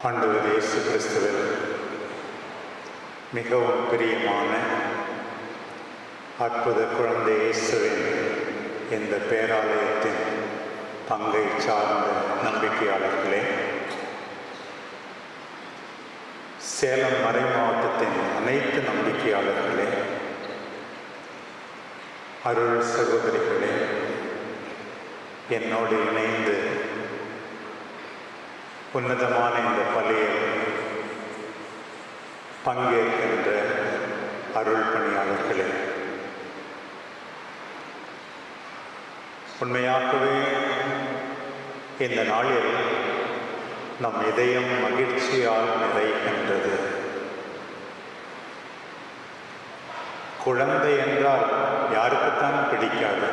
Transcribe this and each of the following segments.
ஆண்டவர் இயேசு கிறிஸ்துவில் மிகவும் பிரியமான அற்புத குழந்தை இயேசுவின் இந்த பேராலயத்தின் பங்கை சார்ந்த நம்பிக்கையாளர்களே, சேலம் மறை மாவட்டத்தின் அனைத்து நம்பிக்கையாளர்களே, அருள் சகோதரிகளே, என்னோடு இணைந்து உன்னதமான இந்த பலியில் பங்கேற்கின்ற அருள் பணியாளர்களே, உண்மையாகவே இந்த நாளில் நம் இதயம் மகிழ்ச்சியால் நிறைகின்றது. குழந்தை என்றால் யாருக்குத்தான் பிடிக்காது?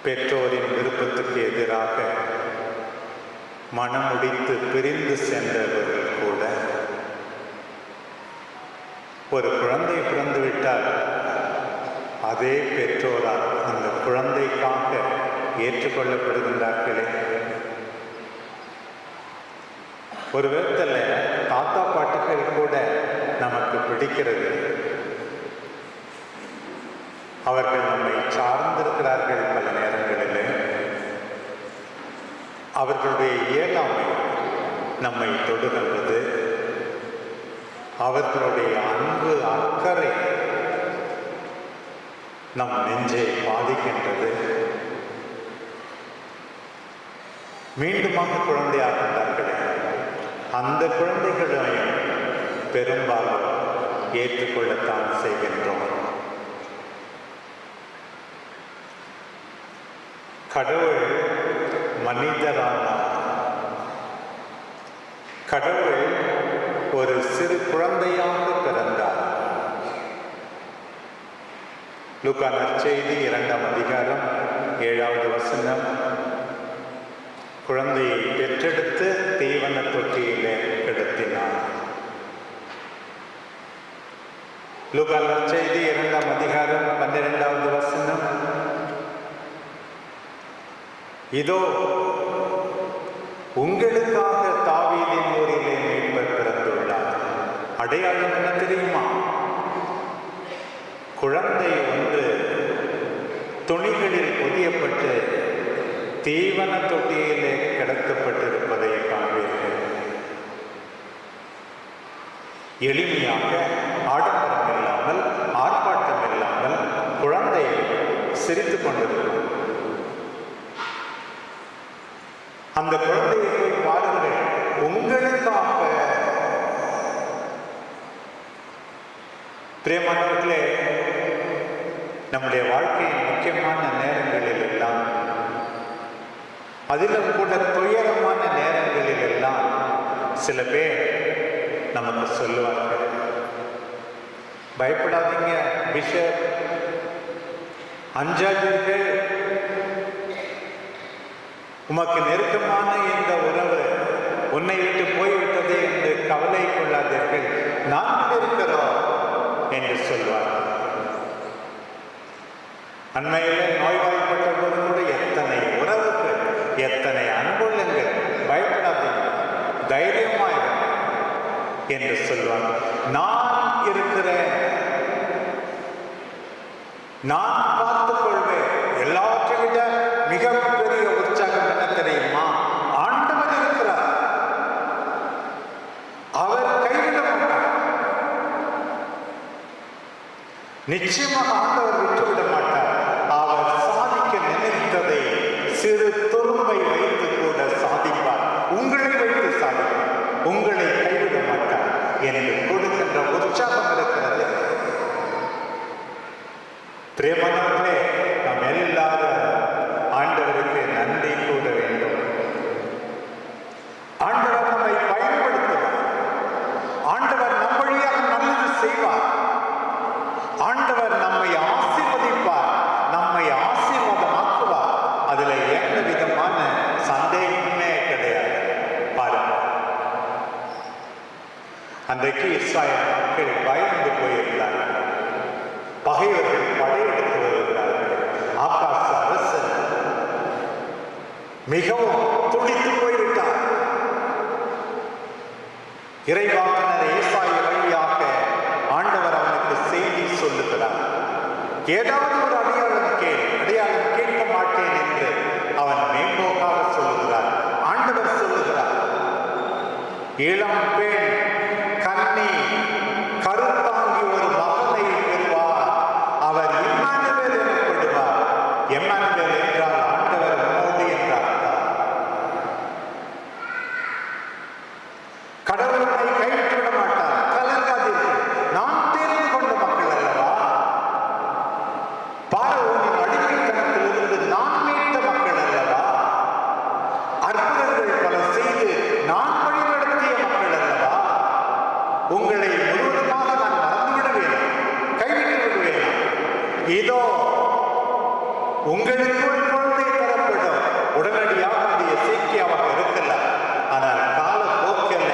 பெற்றோரின் விருப்பத்துக்கு எதிராக மனமுடித்து பிரிந்து சென்றவர்கள் கூட ஒரு குழந்தை பிறந்துவிட்டால் அதே பெற்றோரால் அந்த குழந்தைக்காக ஏற்றுக்கொள்ளப்படுகின்றார்களே. ஒரு விதத்தில் தாத்தா பாட்டுகள் கூட நமக்கு பிடிக்கிறது. அவர்கள் நம்மை சார்ந்திருக்கிறார்கள். பல நேரங்களில் அவர்களுடைய இயலாமை நம்மை தொடுகின்றது. அவர்களுடைய அன்பு அக்கறை நம் நெஞ்சை பாதிக்கின்றது. மீண்டுமாக குழந்தையாகின்றார்களே, அந்த குழந்தைகளையும் பெரும்பாலும் ஏற்றுக்கொள்ளத்தான் செய்கின்றோம். கடவுள் மனிதரானார். கடவுள் ஒரு சிறு குழந்தையாக பிறந்தார். லூக்கா நற்செய்தி 2ஆம் அதிகாரம் 7வது வசனம், குழந்தையை பெற்றெடுத்து தீவன தொட்டியிலே கிடத்தினார். லூக்கா நற்செய்தி 2ஆம் அதிகாரம் 12வது வசனம், இதோ உங்களுக்காக தாவீதின் ஊரிலே மீட்பர் பிறந்துள்ளார். அடையாளம் என்ன தெரியுமா? குழந்தை ஒன்று துணிகளில் பொதியப்பட்டு தீவன தொட்டியிலே கிடத்தப்பட்டிருப்பதை காண்பீர்கள். எளிமையாக, ஆடம்பரம் இல்லாமல், ஆர்ப்பாட்டம் இல்லாமல் குழந்தை சிரித்துக் கொண்டிருக்கும். அந்த குழந்தையை போய் பாருங்கள். உங்களுக்காக. பிரியமானவர்களே, நம்முடைய வாழ்க்கையின் முக்கியமான நேரங்களில் எல்லாம், அதிலும் கூட துயரமான நேரங்களில் எல்லாம் சில பேர் நமக்கு சொல்லுவார்கள், பயப்படாதீங்க பிஷப், அஞ்சாதீர்கள், உமக்கு நெருக்கமான இந்த உறவு உன்னை விட்டு போய்விட்டது என்று கவலை கொள்ளாதீர்கள், நாங்கள் இருக்கிறோம் என்று சொல்வார். அண்மையிலே நோய்வாய்ப்பட்டபோது கூட எத்தனை உறவுகள், எத்தனை அன்புள்ளங்கள், பயப்படாதீங்க, தைரியமாயிருங்க என்று சொல்வார். நான் இருக்கிறேன், நான் பார்த்துக் கொள்வேன். எல்லாற்றை விட மிகப்பெரிய உற்சாகம் என்ன தெரியுமா? ஆண்டவர் இருக்கிறார், அவர் கைவிட மாட்டார். நிச்சயமாக ஆண்டவர் விட்டுவிட மாட்டார். அவர் சாதிக்க நினைத்ததை சிறு துரும்பை வைத்து கூட சாதிப்பார். உங்களை வைத்து சாதிப்பார், உங்களை கைவிட மாட்டார் என்று கொடுக்கின்ற உற்சாகம் இருக்கிறது. பிரேமனே, நாம் எல்லாரும் ஆண்டவருக்கு நன்றி கூற வேண்டும். ஆண்டவர் நம்மை பயன்படுத்துவார். ஆண்டவர் நம் வழியாக நல்லது செய்வார். ஆண்டவர் நம்மை ஆசீர்வதிப்பார், நம்மை ஆசீர்வாதமாக்குவார். அதுல எந்த விதமான சந்தேகமே கிடையாது. பாருங்கள், அன்றைக்கு இஸ்ராயேல் மக்கள் பயந்து போயிருந்தார்கள். பகைவர்கள் படையெடுத்து வருகிறார்கள். ஆகாச அரசன் மிகவும் துடித்து போய்விட்டார். இறைவாக்கினர் ஏசாயா வழியாக ஆண்டவர் அவனுக்கு செய்தி சொல்லுகிறார். ஏதாவது ஒரு அடையாளம் கேட்க மாட்டேன் என்று அவன் மேம்போக்காக சொல்லுகிறார். ஆண்டவர் சொல்லுகிறார், இளம் பெண் கன்னி கருத்தாங்கி ஒரு மகனை பெறுவார், அவர் இம்மானுவேல் எனப்படுவார். இம்மானுவேல் என்றால் ஆண்டவர் உம்மோடு என்றார். கடவுள் உன்னை கைவிட்டு விட மாட்டார், கலங்காதீர்கள், நான் தேர்ந்து கொண்ட மக்கள் அல்லவா, பார்வோனின் அடிமைத்தனத்திலிருந்து நான் மீட்ட மக்கள் அல்லவா, அற்புதங்கள் பல செய்து நான் வழிநடத்திய மக்கள் அல்லவா, உங்களை முழுவதுமாக நான் மறந்துவிட வேண்டாம், கைவிட்டு விடுவேன். இதோ உங்களுக்கு ஒரு குழந்தை தரப்படும். உடனடியாக அது எசேக்கியாவாக இருக்கல, ஆனால் காலப்போக்கில்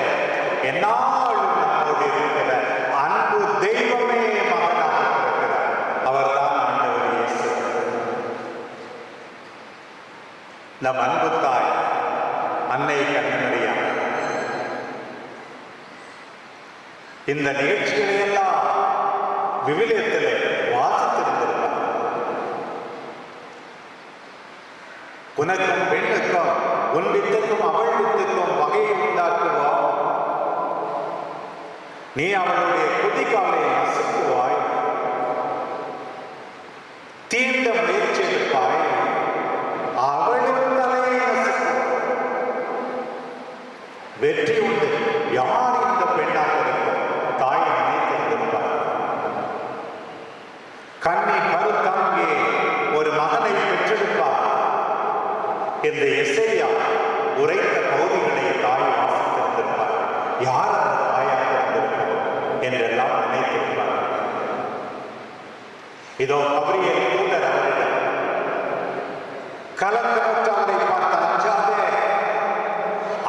என்னாலும் நம்மோடு இருக்கிற அன்பு தெய்வமே மகனாக இருக்கிறார். அவர்தான் ஆண்டவர் இயேசு. நம் அன்பு தாய் அன்னை கன்னிமரியா இந்த நிகழ்ச்சிகளை எல்லாம் விவிலியத்திலே வாசித்திருந்திருப்பார். உனக்கும் பெண்ணுக்கும் உன் வித்துக்கும் அவள் வித்துக்கும் வகையை உண்டாக்குவாய், நீ அவளுடைய குதிகாலை நசுக்குவாய், தீண்ட முயற்சி எடுப்பாய், அவளின் தலையை நசுக்குவாய். வெற்றி உண்டு. யார் இந்த பெண்ணாக இருக்கும்? தாய் நினைத்திருந்திருப்பார். கன்னி கருத்தாங்கே ஒரு மகனை பெற்றெடுப்பார் என்று எசேயா உரைத்த பகுதிகளை தாய் வாசித்திருந்திருப்பார். யார் அந்த தாயாக இருந்திருப்பார் என்றெல்லாம் நினைத்திருப்பார். இதோ கபிரியேல் தூதர் அவரிடம், கலக்கமற்றவரை பார்த்து அஞ்சாதே,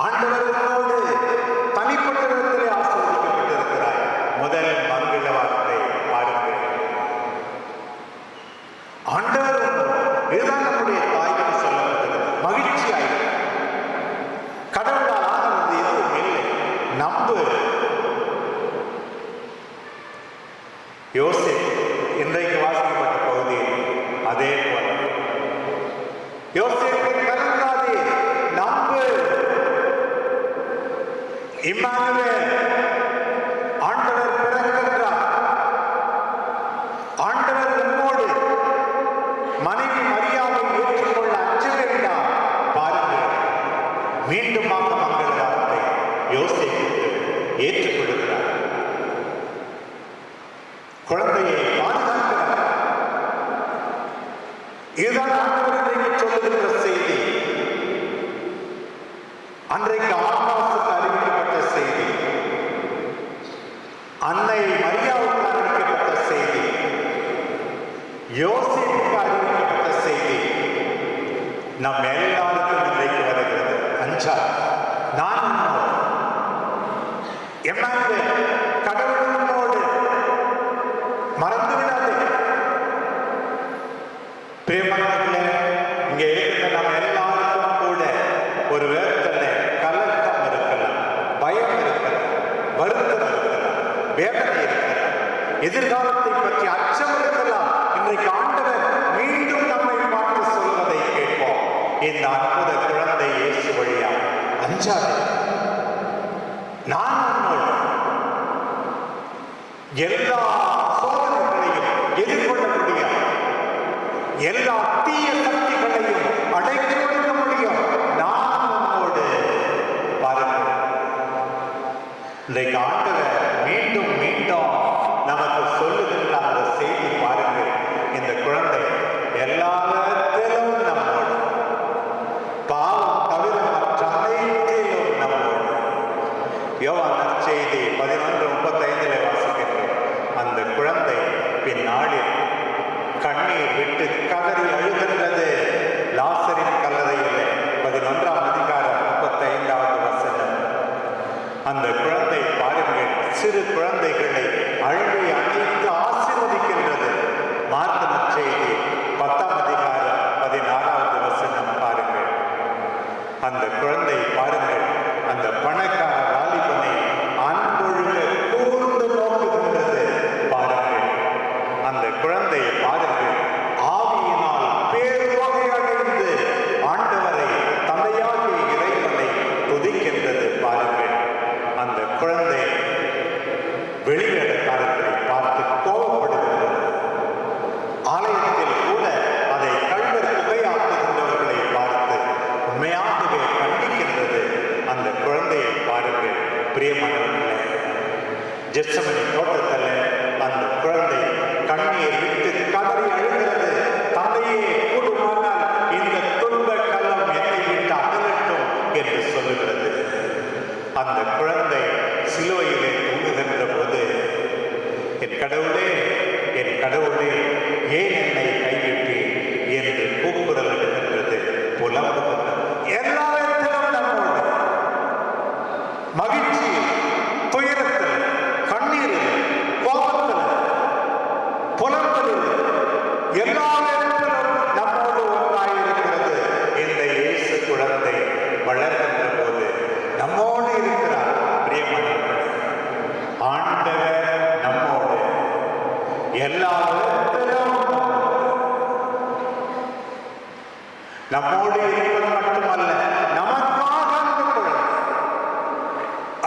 ஆண்டவர் உன்னோடு தனிப்பட்ட விதத்திலே ஆசீர்வதிக்கப்பட்டிருக்கிறாய். முதல் மங்கள வார்த்தை பாருங்கள், ஆண்டவர் இதுதான் நம்முடைய தாய்க்கு சொல்லப்பட்டது. மகிழ்ச்சியாய், கடவுளால் ஆனது எதுவும் இல்லை, நம்பு. யோசேப்பு இன்றைக்கு வாசிக்கப்பட்ட பகுதியில் அதே போல, யோசேப்பை கலங்காதே, நம்பு. இம்மானுவேல், ஆண்டவர் பிறக்கின்றார், ஆண்டவர் உம்மோடு. மனைவி மரியாதை ஏற்றுக்கொள்ள அஞ்ச வேண்டாம். பாருங்கள், மீண்டுமாக மங்கள வார்த்தை யோசேப்புக்கு ஏற்றுக்கொள்கிறார். குழந்தையை பாதுகாக்கிறார். இதுதான் ஆண்டவர் இன்றைக்கு சொல்லுகின்ற செய்தி. அன்றைக்கு ஆகாசுக்கு அறிவிக்கப்பட்ட செய்தி, அன்னை மரியாவுக்கு அறிவிக்கப்பட்ட செய்தி, யோசேப்புக்கு அறிவிக்கப்பட்ட செய்தி நம் எல்லாருக்கும் இன்றைக்கு வருகிறது. அஞ்சார், நான் இம்மானுவேல், கடவுளோடு. மறந்து விடாதே. பிரியமானவர்களே, இங்கே இருக்கிற நம்ம எல்லாருக்கும் கூட ஒரு வேதனை, கலக்கம் இருக்கலாம், பயம் இருக்கலாம், வருத்தம் இருக்கலாம், வேதனை இருக்கலாம், எதிர்காலத்தை பற்றி அச்சம் இருக்கலாம். இன்றைக்கு ஆண்டவர் மீண்டும் நம்மை பார்த்து சொல்வதை கேட்போம். இந்த அற்புத குழந்தை இயேசு வழியா அஞ்சாதே, நான் உன்னோடு. எல்லா சோதனைகளையும் எதிர்கொள்ள முடியும், எல்லா தீய சக்திகளையும் அடைத்து கொடுக்க முடியும், நான் உன்னோடு. பாருங்கள், இன்றைக்கு ஆண்டவர் மீண்டும் மீண்டும் நமக்கு சொல்லுகின்ற அந்த செய்தி பாருங்கள். இந்த குழந்தை எல்லாத்திலும் நம்மோடு, பாவம் தவிர மற்ற அனைத்திலும் நம்மோடு. யோவான் நற்செய்தி 11:35 வாசிக்கின்றோம். அந்த குழந்தை பின்னாளில் கண்ணீர் விட்டு கதறி அழுகின்றது. லாசரின் கல்லறையிலே 11ஆம் அதிகாரம் 35வது வசனம். அந்த குழந்தை பாருங்கள், சிறு குழந்தைகளை அழுகை அணைத்து ஆசீர்வதிக்கின்றது. மார்க்கு நற்செய்தி 10ஆம் அதிகாரம் 16வது வசனம் பாருங்கள். அந்த குழந்தை பாருங்கள், அந்த பணக்கார வாலிபனை பிரியமானவர்களே, ஜெத்சமனி தோட்டத்தில் அந்த குழந்தை கண்ணீர் விட்டு கதறி அழுகிறது. தந்தையே, கூடுமானால் இந்த துன்ப கலம் என்னை விட்டு அகலட்டும் என்று சொல்லுகிறது. அந்த குழந்தை சிலுவையிலே தூங்குகின்ற போது, என் கடவுளே, என் கடவுளே, ஏன் என்னை கைவிட்டு என்று கூக்குரல் எடுக்கின்றது, புலம்புகின்றது. எல்லாவற்றிலும் நம்மோடு மகிழ்ச்சி, துயரத்தில், கண்ணீரில், கோபத்தில், புலம்பலில், எல்லாவற்றிலும் நம்மோடு ஒன்றாயிருக்கிறது. இந்த இயேசு குழந்தை வளர்கின்ற போது நம்மோடு இருக்கிறார். பிரியமானவர்களே, ஆண்டவர் நம்மோடு எல்லாவற்றிலும் நம்மோடு இருப்பது மட்டுமல்ல, நமக்காக அந்த குழந்தை.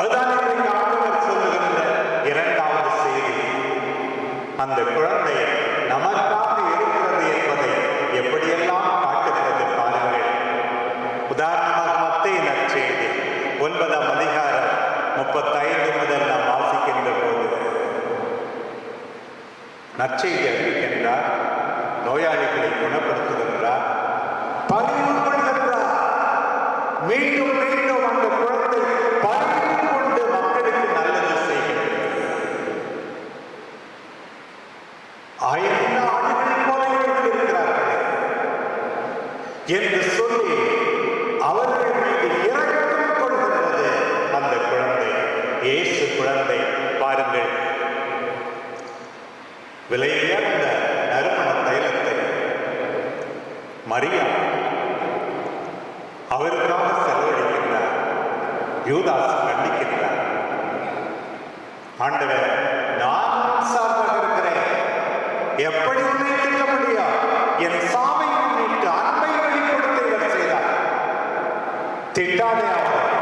அதுதான் இன்றைக்கு ஆண்டவர் சொல்லுகின்ற இரண்டாவது செய்தி. அந்த குழந்தை நமக்காக இருக்கிறது என்பதை எப்படியெல்லாம் காட்டுகிறது பாருங்கள். உதாரணமாக மத்தேயு நற்செய்தி 9ஆம் அதிகாரம் 35 முதல் நாம் வாசிக்கின்ற போது, நற்செய்தி அறிவிக்கின்றார், நோயாளிகளை குணப்படுத்துகின்றார், பரிவு கொள்கின்றார். மீண்டும் மீண்டும் அந்த குழந்தை பரிவு கொண்டு மக்களுக்கு நல்லது செய்கிறது. எல்லா ஆடுகளைப் போல இருக்கிறார்களே என்று சொல்லி அவர்கள் மீது இரக்கம் கொள்கின்றது அந்த குழந்தை, இயேசு குழந்தை. பாருங்கள், விலையுயர்ந்த நறுமண தைலத்தை மரியா அவருக்காக செலவழிக்கின்றார். யூதாஸ் கண்டிக்கின்றார். ஆண்டவர், நான் சார்பாக இருக்கிறேன், எப்படி உன்னை திட்ட முடியும்? என் சாவை முன்னிட்டு அன்பை வெளிப்படுத்த இவர் செய்தார், திட்டாதே அவர்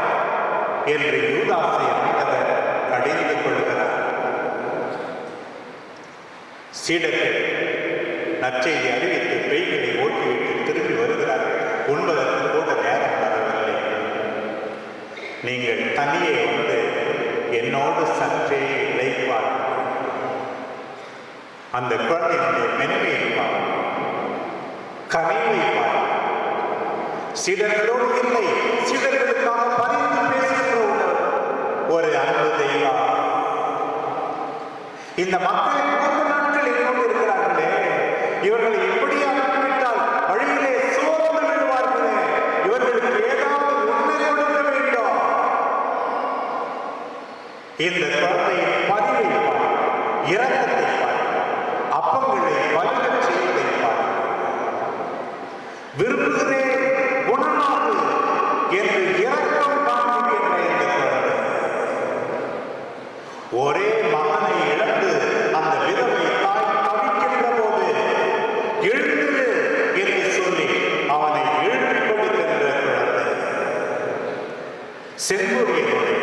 என்று யூதாசை ஆண்டவர் கடிந்து கொள்கிறார். சீடர்கள் நற்செய்தி அறிவித்து பேய்களை ஓட்டிவிட்டு திரும்பி வருகிறார்கள். உண்பதற்கு கூட நேரம் வரவில்லை. நீங்கள் தனியே வந்து என்னோடு சற்றே இழைப்பார், அந்த குழந்தையினுடைய மென்மையை பார், கனிவை பார். சீடர்களோடு இல்லை, சீடர்களுக்காக பரிந்து பேசுகிற ஒரு அன்பு தெய்வம். இந்த மக்கள் 3 நாட்கள் என்னோடு இருக்கிறார்களே, இவர்களை எப்படி அனுப்பிவிட்டால் வழியிலே சோர்ந்து விடுவார்களே, இவர்களுக்கு ஏதாவது உண்மை கொடுக்க வேண்டும். இந்த குழந்தையின் பதிவை பார், இரக்கத்தை பார், அப்பங்களை வலிக்கச் செய்வதை பார். விரும்புகிறேன், குணமாகு என்று இரக்கம் காண்பிக்கின்ற இந்த குழந்தை ஒரே மகனை இழந்து அந்த விதவை தாய் தவிக்கின்ற போது எழுந்து என்று சொல்லி அவனை எழுப்பிக் கொடுக்கின்ற குழந்தை. செங்கோடியனுடைய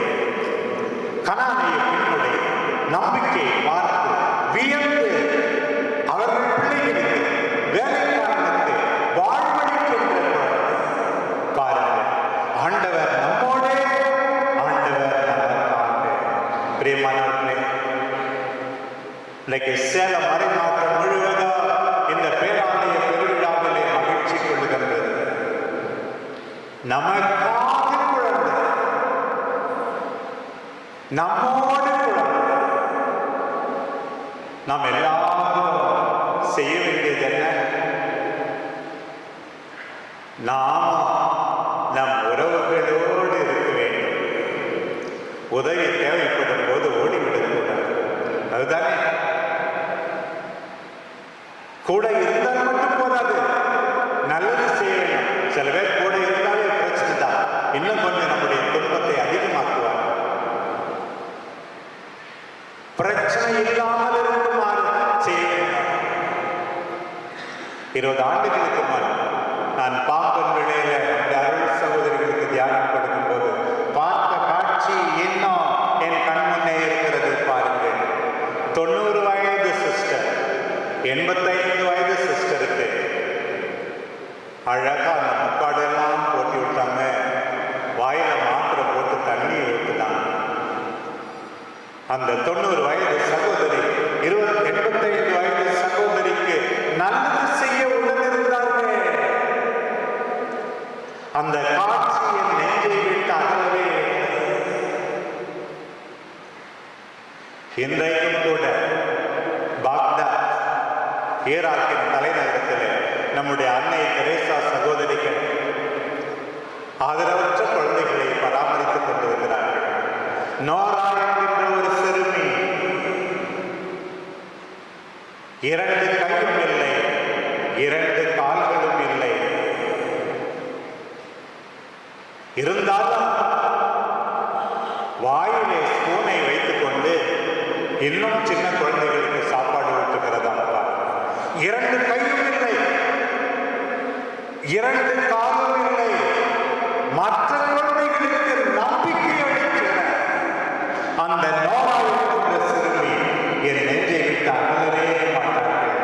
கனானிய பெண்ணுடைய நம்பிக்கையை பார்த்து வியந்து அவர்கள் பிள்ளைகளுக்கு வேலைக்காரனுக்கு வாழ்வளிக்கின்ற குழந்தை. பாருங்கள், ஆண்டவர் நம்மோடே, ஆண்டவர் நமக்காக. பிரியமானவர்களே, இன்னைக்கு சேலம் மறைமாற்றம் முழுவதும் இந்த பேராலய பெருவிழாவிலே மகிழ்ச்சி கொள்ளுகின்றது. நமக்காக குழந்தை, நம்மோடு குழந்தை. நாம் எல்லாரும் செய்ய வேண்டியது என்ன? நாம் நம் உறவுகளோடு இருக்க வேண்டும். உதவி தேவைப்படும் போது ஓடிவிடக்கூடாது. அதுதானே? கூட இருந்தால் மட்டும் போதாது, நல்லது செய்ய வேண்டும். சில பேர் கூட இருந்தாலே பிரச்சனை தான், இன்னும் கொஞ்சம் நம்முடைய துன்பத்தை அதிகமாக்குவார். பிரச்சனை இல்லாமல் இருக்குமாறு செய்ய வேண்டும். 20 ஆண்டுகளுக்கு முன் நான் பாம்பன் விளையில அருள் சகோதரிகளுக்கு தியானம் கொடுக்கும் போது பார்த்த காட்சி இன்னும் என் கண் முன்னே இருக்கிறது. பாருங்கள், 90 வயது சிஸ்டர், 85 வயது சிஸ்டருக்கு அழகா அந்த முக்காடெல்லாம் போட்டு விட்டாங்க. வாயில மாத்திரை போட்டு தண்ணி ஊற்றுனாங்க. அந்த 90 வயது சகோதரி 85 வயது சகோதரிக்கு நல்லது செய்ய உடனிருந்தார்கள். அந்த காட்சி என் நெஞ்சை விட்டு அகலவே. இன்றைக்கும் கூட பாக்தாத் ஈராக்கின் தலைநகரத்தில் நம்முடைய அன்னை தெரேசா சகோதரிகள் ஆதரவற்ற குழந்தைகளை பராமரித்துக் கொண்டிருக்கிறார்கள். நோரா என்கின்ற ஒரு சிறுமி, 2 கையும் இல்லை, 2 கால்களும் இல்லை. இருந்தாலும் வாயிலே ஸ்பூனை வைத்துக் கொண்டு இன்னும் சின்ன குழந்தைகளுக்கு சாப்பாடு ஊட்டுகிறதா. 2 கையும் இல்லை, 2 காலும் இல்லை. மற்ற குழந்தைகளுக்கு நம்பிக்கை அளிக்கிற அந்த நோரா என்கின்ற சிறுமி என் நெஞ்சை விட்டு அகலவே மாட்டார்கள்.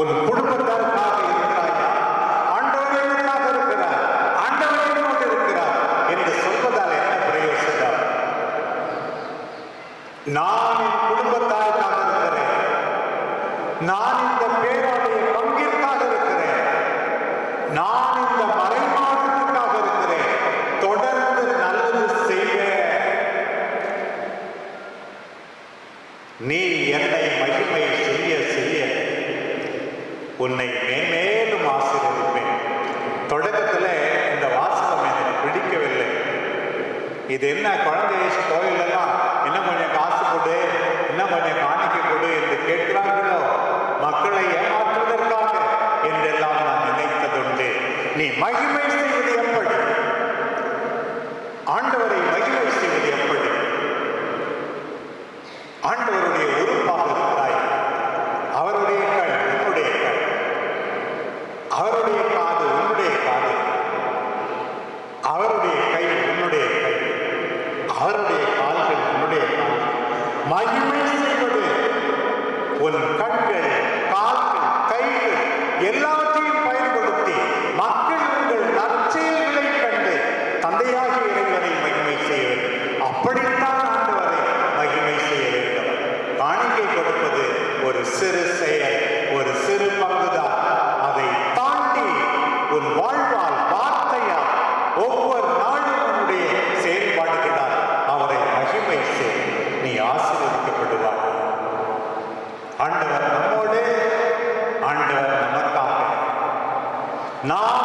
உன் குடும்பத்தாருக்காக இருக்கிறாயா? ஆண்டவர்களுக்காக இருக்கிறார், ஆண்டவர்களோடு இருக்கிறார் என்று சொல்வதால் என்ன பிரயோசனம்? நான் என் குடும்பத்தாருக்காக இருக்கிறேன், நான் இந்த பேராடைய பங்கிற்காக இருக்கிறேன், நான் இந்த மறைமாற்றத்துக்காக இருக்கிறேன், தொடர்ந்து நல்லது செய்வேன். நீ என்னை மகிமை செய்ய செய்ய உன்னை மேன்மேலும் ஆசீர்வதிப்பேன். தொடக்கத்தில் இந்த வாசகம் எனக்கு பிடிக்கவில்லை. இது என்ன குழந்தை கோயில் எல்லாம் இன்னும் கொஞ்சம் காசு கொடு, இன்னும் கொஞ்சம் காணிக்கை கொடு என்று கேட்கிறார்களோ, மக்களை ஏமாற்றுவதற்காக என்றெல்லாம் நான் நினைத்ததுண்டு. நீ மகிமை செய்வது எப்படி? ஆண்டவரை மகிமை செய்வது எப்படி? ஆண்டவருடைய உறுப்பாக இருக்கிறாய். அவருடைய கண் உன்னுடைய கண், அவருடைய காது உன்னுடைய காது, அவருடைய கை உன்னுடைய கை, அவருடைய கால்கள் உன்னுடைய கால். மகிமை செய்வது உன் கண்கள், கால்கள், கைகள் எல்லாவற்றையும் பயன்படுத்தி மக்கள் உங்கள் நற்செயல்களை கண்டு தந்தையாகிய இறைவனை மகிமை செய்ய வேண்டும். அப்படித்தான் ஆண்டவரை மகிமை செய்ய வேண்டும். காணிக்கை கொடுப்பது ஒரு சிறு செயல், ஒரு சிறு பங்குதான். அதை தாண்டி உன் வாழ்வால், வார்த்தையால், ஒவ்வொரு நாளும் உன்னுடைய செயல்பாடுகளால் அவரை மகிமை செய். நீ ஆசீர்வதிக்கப்படுவாய். ஆண்டவர் நம்மோடு, ஆண்டவர் நமக்காக. நான்